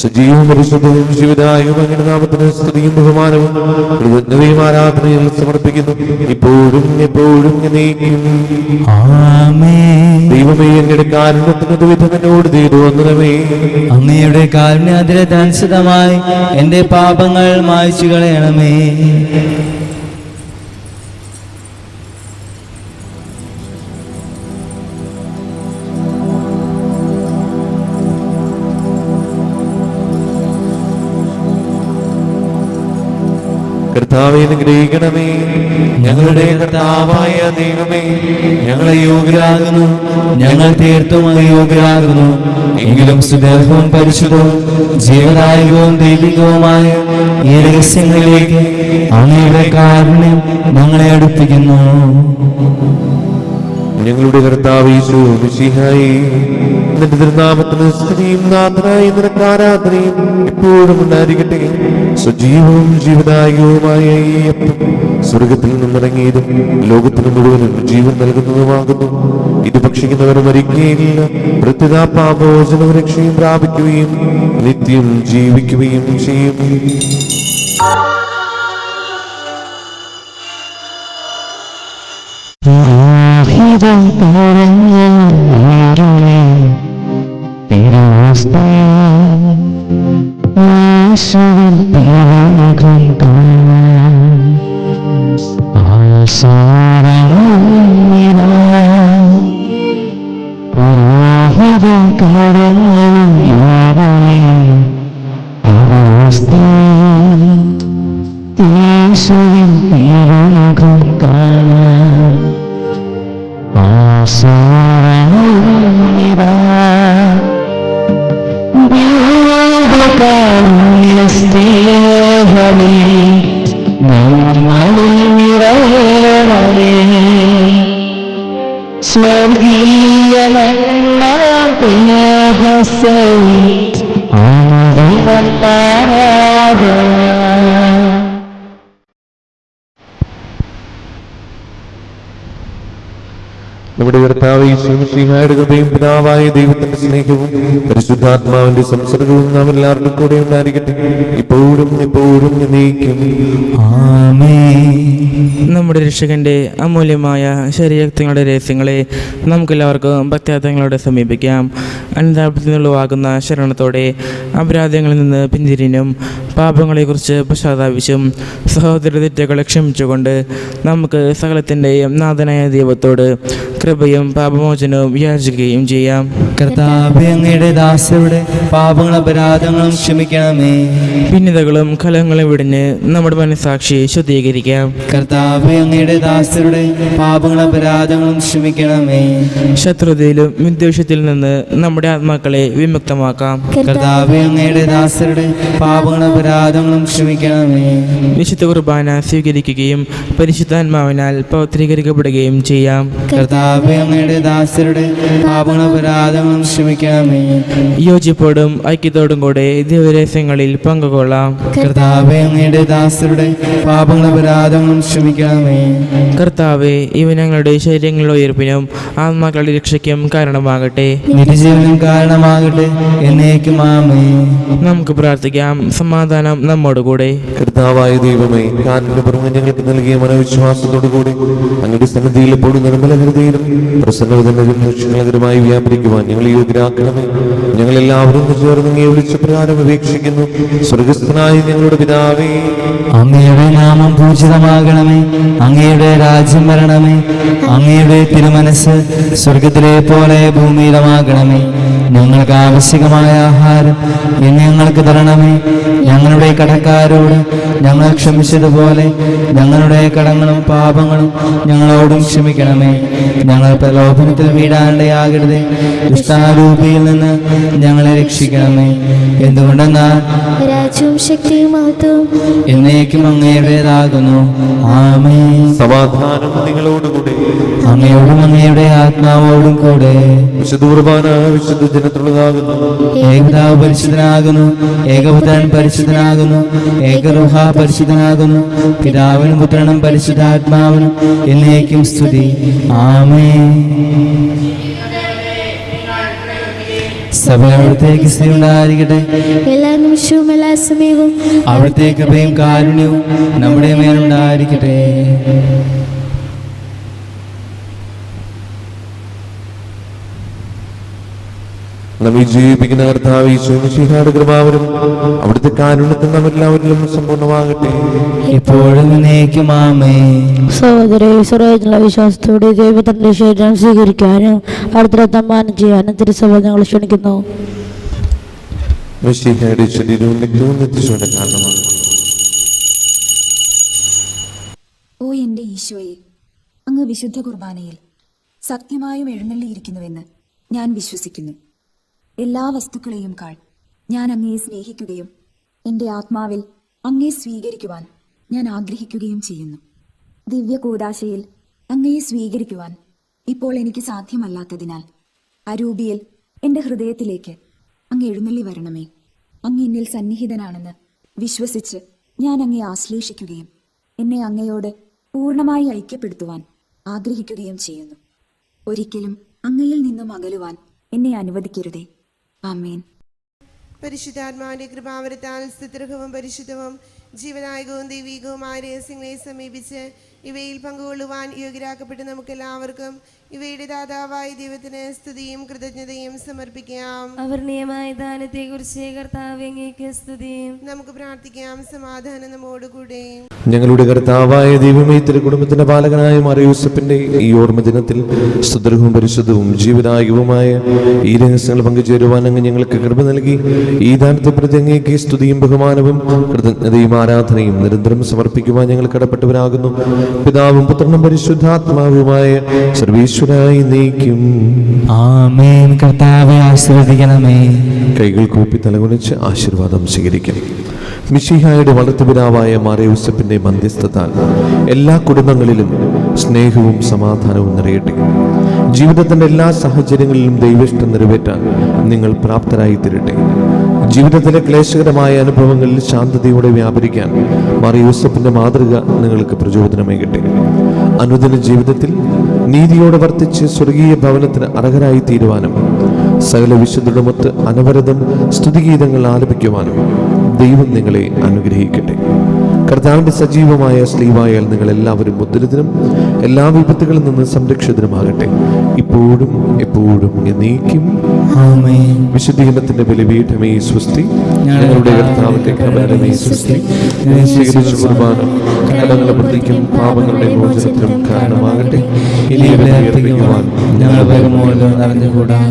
സജീവവും പരിശുദ്ധവും ജീവിതായും അങ്ങയുടെ നാമത്തിന് സ്തുതിയും ബഹുമാനവും കൃതജ്ഞതയും ആരാധനയിൽ സമർപ്പിക്കുന്നു, ഇപ്പോഴും എപ്പോഴും എന്നേക്കും. ദൈവമേ, അങ്ങയുടെ കാരുണ്യത്തിന് ദുരിതമെന്നോട് ചെയ്തു വന്നതമേ. അങ്ങയുടെ കാരുണ്യാതിരനുസൃതമായി എന്റെ പാപങ്ങൾ മായ്ച്ചു കളയണമേ. കർത്താവേ, അനുഗ്രഹിക്കണമേ. ഞങ്ങളുടെ കർത്താവായ ദൈവമേ, ഞങ്ങളെ യോഗ്യരാകുന്നു, ഞങ്ങൾ തീർത്തും അയോഗ്യരാകുന്നു. എങ്കിലും സുദീർഘവും പരിശുദ്ധവും ജീവദായകവും ദൈവികവുമായ ഈ രഹസ്യങ്ങളിലേക്ക് അങ്ങയുടെ കാരുണ്യം ഞങ്ങളെ അടുപ്പിക്കുന്നു. ഞങ്ങളുടെ കർത്താവ് യേശു മിശിഹായേ, നിന്റെ തിരുനാമത്തിന് സ്തുതിയും നാഥനായ നിനക്ക് ആരാധനയും എപ്പോഴും ഉണ്ടായിരിക്കട്ടെ. സജീവവും ജീവദായകവുമായ ഈ അപ്പം സ്വർഗത്തിൽ നിന്നിറങ്ങിയതും ലോകത്തിന് മുഴുവനും ജീവൻ നൽകുന്നതുമാകുന്നു. ഇത് ഭക്ഷിക്കുന്നവർ മരിക്കുകയില്ല, പ്രത്യുതാ പാപമോചനവും രക്ഷയും പ്രാപിക്കുകയും നിത്യം ജീവിക്കുകയും ചെയ്യും. നമ്മുടെ കർത്താവ് യേശു മിശിഹായുടെ കൃപയും പിതാവായ ദൈവത്തിന്റെ സ്നേഹവും പരിശുദ്ധാത്മാവിന്റെ സംസർഗവും നാം എല്ലാവരുടെ കൂടെ ഉണ്ടായിരിക്കട്ടെ, ഇപ്പോഴും എപ്പോഴും എന്നേക്കും. നമ്മുടെ രക്ഷകന്റെ അമൂല്യമായ ശരീരങ്ങളുടെ രഹസ്യങ്ങളെ നമുക്കെല്ലാവർക്കും ഭക്ത്യാർത്ഥങ്ങളോടെ സമീപിക്കാം. അനുതാപത്തിൽ നിന്നുള്ളവാകുന്ന ശരണത്തോടെ അപരാധങ്ങളിൽ നിന്ന് പിന്തിരിഞ്ഞും പാപങ്ങളെക്കുറിച്ച് പശ്ചാത്താപിച്ചും സഹോദര തെറ്റുകളെ ക്ഷമിച്ചുകൊണ്ട് നമുക്ക് സകലത്തിൻ്റെയും നാഥനായ ദൈവത്തോട് കൃപയും പാപമോചനവും യാചിക്കുകയും ചെയ്യാം. കർത്താവേ, അങ്ങയുടെ ദാസരുടെ പാപങ്ങളും അപരാധങ്ങളും ക്ഷമിക്കണമേ. ഭിന്നതകളും കലഹങ്ങളും വിടിഞ്ഞ് നമ്മുടെ മനസ്സാക്ഷി ശുദ്ധീകരിക്കാം. കർത്താവേ, അങ്ങയുടെ ദാസരുടെ പാപങ്ങളും അപരാധങ്ങളും ക്ഷമിക്കണമേ. ശത്രുതയിലും വിദ്വേഷത്തിൽ നിന്ന് നമ്മുടെ ആത്മാക്കളെ വിമുക്തമാക്കാം. കർത്താവേ, അങ്ങയുടെ ദാസരുടെ പാപങ്ങളും അപരാധങ്ങളും ക്ഷമിക്കണമേ. വിശുദ്ധ കുർബാന സ്വീകരിക്കുകയും പരിശുദ്ധാത്മാവിനാൽ പവിത്രീകരിക്കപ്പെടുകയും ചെയ്യാം. കർത്താവേ, അങ്ങയുടെ ദാസരുടെ പാപങ്ങളും അപരാധങ്ങളും ക്ഷമിക്കണമേ. യോജിപ്പോടും ഐക്യത്തോടും കൂടെ ദിവരഹസ്യങ്ങളിൽ പങ്കുകൊള്ളാം. കർത്താവേ, അങ്ങയുടെ ദാസരുടെ പാപങ്ങളും അപരാധങ്ങളും ക്ഷമിക്കണമേ. കർത്താവേ, ഇവ ഞങ്ങളുടെ ശരീരങ്ങളുടെ ഉയർപ്പിനും ആത്മാക്കളുടെ രക്ഷയ്ക്കും കാരണമാകട്ടെ, നിത്യജീവനും കാരണമാകട്ടെ, എന്നേക്കും ആമേൻ. നമുക്ക് പ്രാർത്ഥിക്കാം. സമാധാനം നമ്മോടുകൂടെ. കർത്താവായ ദൈവമേ, കാരുണ്യപൂർവ്വം ഞങ്ങൾക്ക് നൽകിയ മനോവിശ്വാസത്തോടുകൂടി അങ്ങയുടെ സന്നിധിയിൽ എപ്പോഴും നിർമ്മല ഹൃദയരും പ്രസന്നവതനും ലക്ഷണകരമായി വ്യാപരിക്കുവാൻ ഞങ്ങൾ യോഗ്യരാക്കണമേ. ഞങ്ങളെല്ലാവരും ചേർന്ന് അങ്ങയെ വിളിച്ച പ്രകാരം അപേക്ഷിക്കുന്നു. സ്വർഗസ്ഥനായ ഞങ്ങളുടെ പിതാവേ, അങ്ങയുടെ നാമം പൂജിതമാകണമേ. അങ്ങയുടെ രാജ്യം വരണമേ. അങ്ങയുടെ തിരുമനസ് സ്വർഗത്തിലെ പോലെ ഭൂമിയിലുമാകണമേ. ഞങ്ങൾക്ക് ആവശ്യമായ ആഹാരം ഇന്ന് ഞങ്ങൾക്ക് തരണമേ. ഞങ്ങളുടെ കടക്കാരോട് ഞങ്ങൾ ക്ഷമിച്ചതുപോലെ ഞങ്ങളുടെ കടങ്ങളും പാപങ്ങളും ഞങ്ങളോടും ക്ഷമിക്കണമേ. ഞങ്ങൾ പ്രലോഭനത്തിൽ വീഴാണ്ടയാകരുതേ, ദുഷ്ടാരൂപിയിൽ നിന്ന് ഞങ്ങളെ രക്ഷിക്കണമേ. എന്തുകൊണ്ടെന്നാൽ രാജ്യവും ശക്തിയും മഹത്വവും എന്നേക്കും അങ്ങയുടേതാകുന്നു. ആമേൻ. സമാധാനം നിങ്ങളോടുകൂടെ. അങ്ങയോടും അങ്ങയുടെ ആത്മാവോടും കൂടെ. വിശുദ്ധ കുർബാന വിശുദ്ധ ജനത്തിലുള്ളതാകുന്നു. ഏകപിതാവ് പരിശുദ്ധനാകുന്നു, ഏകപുത്രൻ പരിശുദ്ധനാകുന്നു, ഏകരൂഹ പരിശുദ്ധനാകുന്നു. പിതാവിനും പുത്രനും പരിശുദ്ധാത്മാവിനും എന്നേക്കും സ്തുതി. ആമേൻ. സഭ അവിടത്തേക്ക് സ്തുതി ഉണ്ടായിരിക്കട്ടെ. എല്ലാ നിമിഷവും എല്ലാ സമയവും അവിടുത്തെ കൃപയും കാരുണ്യവും നമ്മുടെ മേലുണ്ടായിരിക്കട്ടെ. നമ്മെ ജീവിപ്പിക്കുന്ന കർത്താവ് ഈശോ മിശിഹായുടെ കൃപാവരും അവിടുത്തെ കാരുണ്യത്തിൽ നാം എല്ലാവരിലും സമ്പൂർണ്ണമാകട്ടെ. ഇപ്പോഴും എന്നേക്കും ആമേൻ. സഹോദര ഈശ്വരത്തിലുള്ള വിശ്വാസത്തോടെ ദൈവത്തിന്റെ ശരീരം സ്വീകരിക്കാനും അടുത്ത തമ്മാനം ചെയ്യാനും തിരുസഭ ഞങ്ങൾ ക്ഷണിക്കുന്നു. മിശിഹായുടെ ശരീരവും രക്തവും നിത്യശോയുടെ കാരണമാണ്. ഓ എൻ്റെ ഈശോയെ, അങ്ങ് വിശുദ്ധ കുർബാനയിൽ സത്യമായും എഴുന്നള്ളിയിരിക്കുന്നുവെന്ന് ഞാൻ വിശ്വസിക്കുന്നു. എല്ലാ വസ്തുക്കളെയും കാൾ ഞാൻ അങ്ങയെ സ്നേഹിക്കുകയും എൻ്റെ ആത്മാവിൽ അങ്ങയെ സ്വീകരിക്കുവാൻ ഞാൻ ആഗ്രഹിക്കുകയും ചെയ്യുന്നു. ദിവ്യ കൂദാശയിൽ അങ്ങയെ സ്വീകരിക്കുവാൻ ഇപ്പോൾ എനിക്ക് സാധ്യമല്ലാത്തതിനാൽ അരൂപിയിൽ എൻ്റെ ഹൃദയത്തിലേക്ക് അങ്ങ് എഴുന്നള്ളി വരണമേ. അങ്ങ് എന്നിൽ സന്നിഹിതനാണെന്ന് വിശ്വസിച്ച് ഞാൻ അങ്ങയെ ആശ്ലേഷിക്കുകയും എന്നെ അങ്ങയോട് പൂർണ്ണമായി ഐക്യപ്പെടുത്തുവാൻ ആഗ്രഹിക്കുകയും ചെയ്യുന്നു. ഒരിക്കലും അങ്ങയിൽ നിന്നും അകലുവാൻ എന്നെ അനുവദിക്കരുതേ. ആമേൻ. പരിശുദ്ധാത്മാവിന്റെ കൃപാവരത്താൽ സ്തുത്യർഹവും പരിശുദ്ധവും ജീവനായകവും ദൈവികവുമായ രഹസ്യങ്ങളെ സമീപിച്ച് ഇവയിൽ പങ്കുകൊള്ളുവാൻ യോഗ്യരാക്കപ്പെട്ട് നമുക്കെല്ലാവർക്കും ഇവയുടെ ദാതാവായ ദൈവത്തിന് സ്തുതിയും കൃതജ്ഞതയും സമർപ്പിക്കാം. അവർണീയമായ ദാനത്തെക്കുറിച്ച് കർത്താവേ അങ്ങേക്ക് സ്തുതിയും. നമുക്ക് പ്രാർത്ഥിക്കാം. സമാധാനം നമ്മോടുകൂടെ. ഞങ്ങളുടെ കർത്താവായ ദൈവമേ, തിരുകുടുംബത്തിന്റെ പാലകനായ മറിയൂസപ്പിന്റെ ഈ ഓർമ്മ ദിനത്തിൽ സുദൃഢവും പരിശുദ്ധവും ജീവദായകവുമായ ഈ രഹസ്യങ്ങൾ പങ്കുചേരുവാൻ അങ്ങ് ഞങ്ങൾക്ക് കൃപ നൽകി. ഈ ദാനത്തെ പ്രതി അങ്ങേക്ക് സ്തുതിയും ബഹുമാനവും കൃതജ്ഞതയും ആരാധനയും നിരന്തരം സമർപ്പിക്കുവാൻ ഞങ്ങൾ കടപ്പെട്ടവരാകുന്നു. പിതാവും പുത്രനും പരിശുദ്ധാത്മാവുമായ സർവീശ്വരായി നയിക്കും. ആമേൻ. കർത്താവേ ആശീർവദിക്കണമേ. കൈകൾ കൂപ്പി തലകുനിച്ച് ആശീർവാദം സ്വീകരിക്കും. മിശിഹായുടെ വളർത്തുപിതാവായ മറിയൂസപ്പിന്റെ മധ്യസ്ഥത്താൽ എല്ലാ കുടുംബങ്ങളിലും സ്നേഹവും സമാധാനവും നിറയട്ടെ. ജീവിതത്തിന്റെ എല്ലാ സാഹചര്യങ്ങളിലും ദൈവേഷ്ടം നിറവേറ്റാൻ നിങ്ങൾ പ്രാപ്തരായി തീരട്ടെ. ജീവിതത്തിലെ ക്ലേശകരമായ അനുഭവങ്ങളിൽ ശാന്തതയോടെ വ്യാപരിക്കാൻ മറിയൂസപ്പിന്റെ മാതൃക നിങ്ങൾക്ക് പ്രചോദനമേകട്ടെ. അനുദിന ജീവിതത്തിൽ നീതിയോടെ വർത്തിച്ച് സ്വർഗീയ ഭവനത്തിന് അർഹരായി തീരുവാനും സകല വിശുദ്ധരുമൊത്ത് അനവരതം സ്തുതിഗീതങ്ങൾ ആലപിക്കുവാനും ദൈവം നിങ്ങളെ അനുഗ്രഹിക്കട്ടെ. കർത്താവിന്റെ സജീവമായ സ്ലീവായാൽ നിങ്ങൾ എല്ലാവരും മുദ്രിതനും എല്ലാ വിപത്തുകളിൽ നിന്ന് സംരക്ഷിതരുമാകട്ടെ, ഇപ്പോഴും എപ്പോഴും എന്നേക്കും. ആമേൻ. വിശുദ്ധീകരണത്തിന്റെ ബലിപീഠമേ സ്വസ്തി. ഞങ്ങളുടെ കർത്താവിന്റെ കബരമേ സ്വസ്തി. സ്വീകരിച്ച കുർബാന കടങ്ങളുടെ പ്രതിക്കും പാപങ്ങളുടെ മോചനത്തിനും കാരണമാകട്ടെ. ഇനി ഞങ്ങൾ നിറഞ്ഞുകൂടാ.